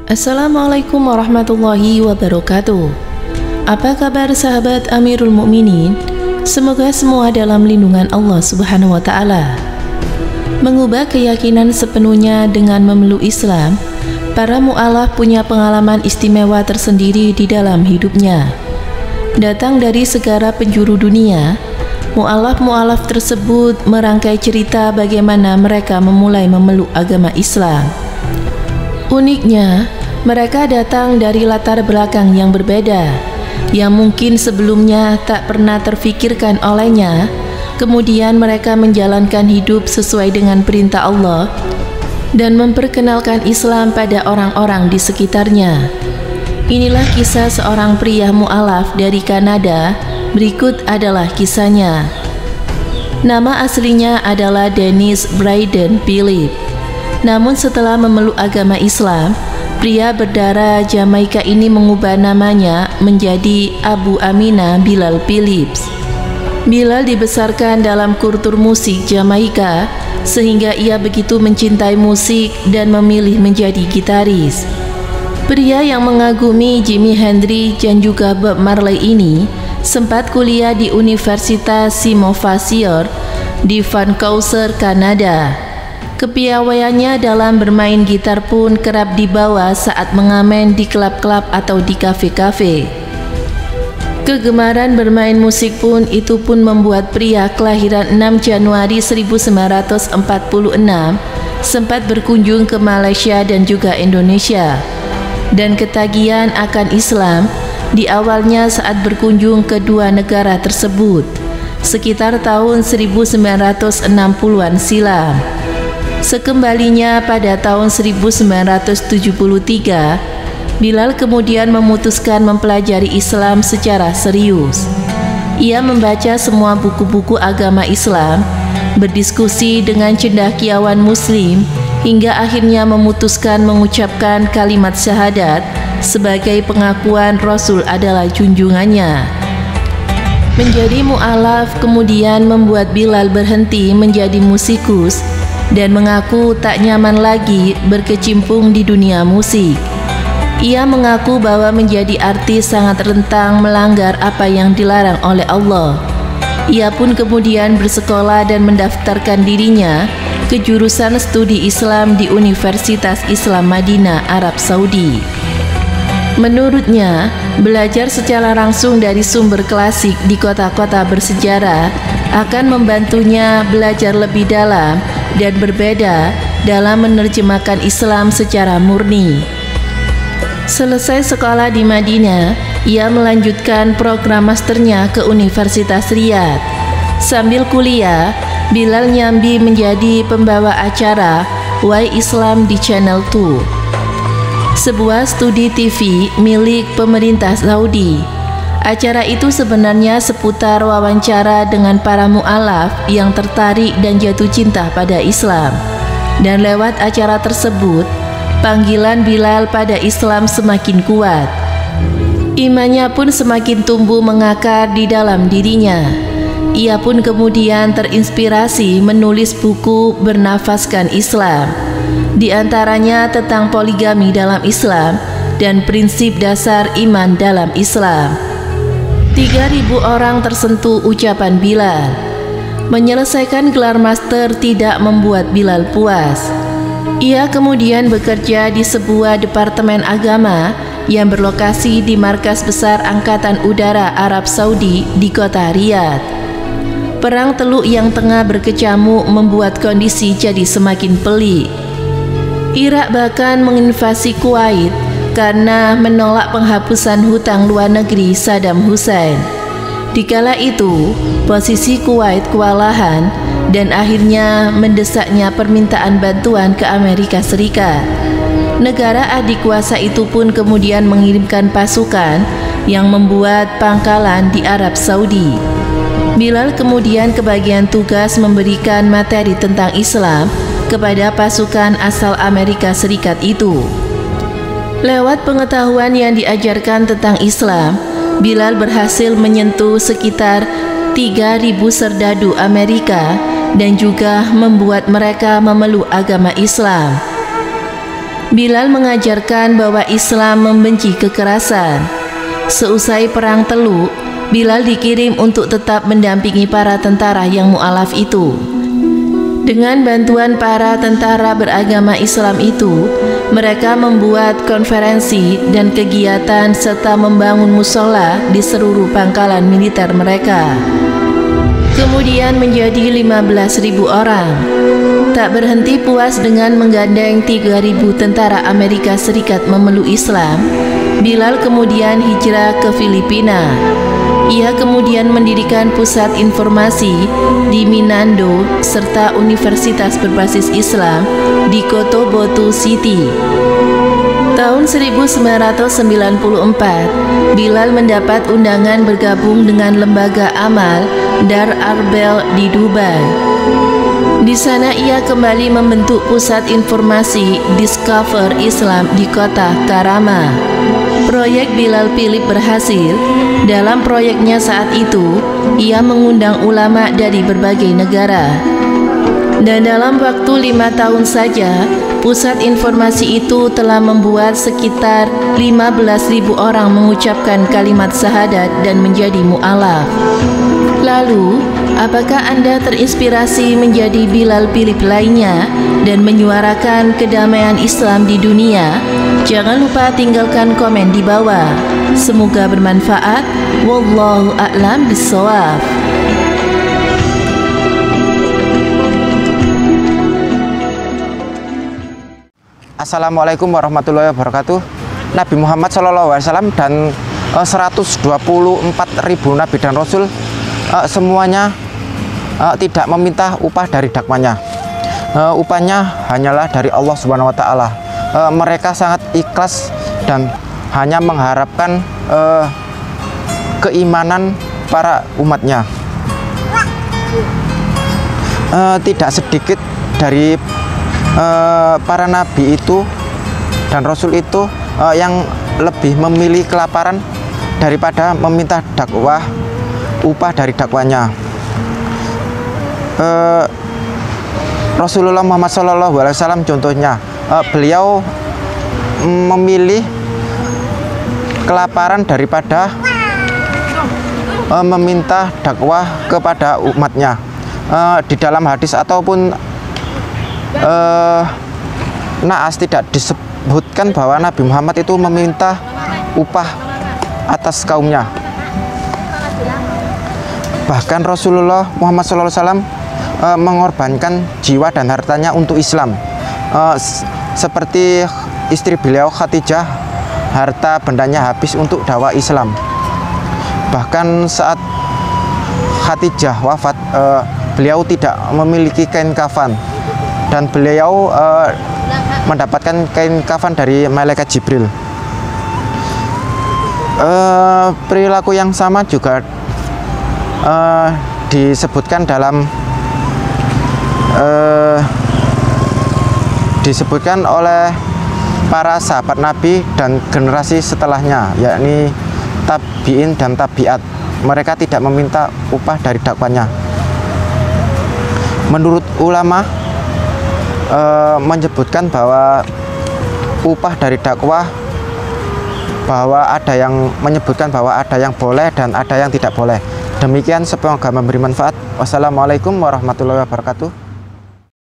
Assalamualaikum warahmatullahi wabarakatuh. Apa kabar sahabat Amirul Mukminin? Semoga semua dalam lindungan Allah Subhanahu wa Ta'ala. Mengubah keyakinan sepenuhnya dengan memeluk Islam, para mu'alaf punya pengalaman istimewa tersendiri di dalam hidupnya. Datang dari segala penjuru dunia, mu'alaf-mu'alaf tersebut merangkai cerita bagaimana mereka memulai memeluk agama Islam. Uniknya, mereka datang dari latar belakang yang berbeda, yang mungkin sebelumnya tak pernah terfikirkan olehnya. Kemudian mereka menjalankan hidup sesuai dengan perintah Allah dan memperkenalkan Islam pada orang-orang di sekitarnya. Inilah kisah seorang pria mu'alaf dari Kanada. Berikut adalah kisahnya. Nama aslinya adalah Dennis Braden Philip. Namun setelah memeluk agama Islam, pria berdarah Jamaika ini mengubah namanya menjadi Abu Aminah Bilal Phillips. Bilal dibesarkan dalam kultur musik Jamaika, sehingga ia begitu mencintai musik dan memilih menjadi gitaris. Pria yang mengagumi Jimi Hendrix dan juga Bob Marley ini sempat kuliah di Universitas Simon Fraser di Vancouver, Kanada. Kepiawaiannya dalam bermain gitar pun kerap dibawa saat mengamen di klub-klub atau di kafe-kafe. Kegemaran bermain musik pun membuat pria kelahiran 6 Januari 1946 sempat berkunjung ke Malaysia dan juga Indonesia. Dan ketagihan akan Islam di awalnya saat berkunjung ke dua negara tersebut, sekitar tahun 1960-an silam. Sekembalinya pada tahun 1973, Bilal kemudian memutuskan mempelajari Islam secara serius. Ia membaca semua buku-buku agama Islam, berdiskusi dengan cendekiawan Muslim, hingga akhirnya memutuskan mengucapkan kalimat syahadat sebagai pengakuan Rasul adalah junjungannya. Menjadi mu'alaf kemudian membuat Bilal berhenti menjadi musikus dan mengaku tak nyaman lagi berkecimpung di dunia musik. Ia mengaku bahwa menjadi artis sangat rentang melanggar apa yang dilarang oleh Allah. Ia pun kemudian bersekolah dan mendaftarkan dirinya ke jurusan studi Islam di Universitas Islam Madinah, Arab Saudi. Menurutnya, belajar secara langsung dari sumber klasik di kota-kota bersejarah akan membantunya belajar lebih dalam dan berbeda dalam menerjemahkan Islam secara murni. Selesai sekolah di Madinah, ia melanjutkan program masternya ke Universitas Riyadh. Sambil kuliah, Bilal nyambi menjadi pembawa acara Why Islam di Channel 2, sebuah studi TV milik pemerintah Saudi. Acara itu sebenarnya seputar wawancara dengan para mu'alaf yang tertarik dan jatuh cinta pada Islam. Dan lewat acara tersebut, panggilan Bilal pada Islam semakin kuat. Imannya pun semakin tumbuh mengakar di dalam dirinya. Ia pun kemudian terinspirasi menulis buku bernafaskan Islam, di antaranya tentang poligami dalam Islam dan prinsip dasar iman dalam Islam. 3.000 orang tersentuh ucapan Bilal. Menyelesaikan gelar master tidak membuat Bilal puas. Ia kemudian bekerja di sebuah departemen agama yang berlokasi di markas besar Angkatan Udara Arab Saudi di kota Riyadh. Perang Teluk yang tengah berkecamuk membuat kondisi jadi semakin pelik. Irak bahkan menginvasi Kuwait karena menolak penghapusan hutang luar negeri Saddam Hussein. Dikala itu, posisi Kuwait kewalahan dan akhirnya mendesaknya permintaan bantuan ke Amerika Serikat. Negara adik kuasa itu pun kemudian mengirimkan pasukan yang membuat pangkalan di Arab Saudi. Bilal kemudian kebagian tugas memberikan materi tentang Islam kepada pasukan asal Amerika Serikat itu. Lewat pengetahuan yang diajarkan tentang Islam, Bilal berhasil menyentuh sekitar 3.000 serdadu Amerika dan juga membuat mereka memeluk agama Islam. Bilal mengajarkan bahwa Islam membenci kekerasan. Seusai Perang Teluk, Bilal dikirim untuk tetap mendampingi para tentara yang mu'alaf itu. Dengan bantuan para tentara beragama Islam itu, mereka membuat konferensi dan kegiatan serta membangun musola di seluruh pangkalan militer mereka. Kemudian menjadi 15.000 orang. Tak berhenti puas dengan menggandeng 3.000 tentara Amerika Serikat memeluk Islam, Bilal kemudian hijrah ke Filipina. Ia kemudian mendirikan pusat informasi di Minando serta universitas berbasis Islam di Cotabato City. Tahun 1994, Bilal mendapat undangan bergabung dengan lembaga amal Dar Arbel di Dubai. Di sana ia kembali membentuk pusat informasi Discover Islam di kota Karama. Proyek Bilal Philip berhasil. Dalam proyeknya saat itu, ia mengundang ulama dari berbagai negara. Dan dalam waktu 5 tahun saja, pusat informasi itu telah membuat sekitar 15.000 orang mengucapkan kalimat syahadat dan menjadi mu'alaf. Lalu, apakah Anda terinspirasi menjadi Bilal Philip lainnya dan menyuarakan kedamaian Islam di dunia? Jangan lupa tinggalkan komen di bawah. Semoga bermanfaat. Wallahu a'lam bishawab. Assalamualaikum warahmatullahi wabarakatuh. Nabi Muhammad SAW dan 124.000 Nabi dan Rasul semuanya tidak meminta upah dari dakwanya. Upahnya hanyalah dari Allah Subhanahu wa Ta'ala. Mereka sangat ikhlas dan hanya mengharapkan keimanan para umatnya. Tidak sedikit dari para nabi itu dan rasul itu yang lebih memilih kelaparan daripada meminta dakwah upah dari dakwanya. Rasulullah Muhammad SAW contohnya, beliau memilih kelaparan daripada meminta dakwah kepada umatnya. Di dalam hadis ataupun naas tidak disebutkan bahwa Nabi Muhammad itu meminta upah atas kaumnya. Bahkan Rasulullah Muhammad SAW mengorbankan jiwa dan hartanya untuk Islam. Seperti istri beliau Khadijah, harta bendanya habis untuk dakwah Islam. Bahkan saat Khadijah wafat, beliau tidak memiliki kain kafan dan beliau mendapatkan kain kafan dari malaikat Jibril. Perilaku yang sama juga disebutkan oleh para sahabat Nabi dan generasi setelahnya, yakni tabi'in dan tabi'at. Mereka tidak meminta upah dari dakwanya. Menurut ulama menyebutkan bahwa upah dari dakwah, bahwa ada yang menyebutkan bahwa ada yang boleh dan ada yang tidak boleh. Demikian, semoga memberi manfaat. Wassalamualaikum warahmatullahi wabarakatuh.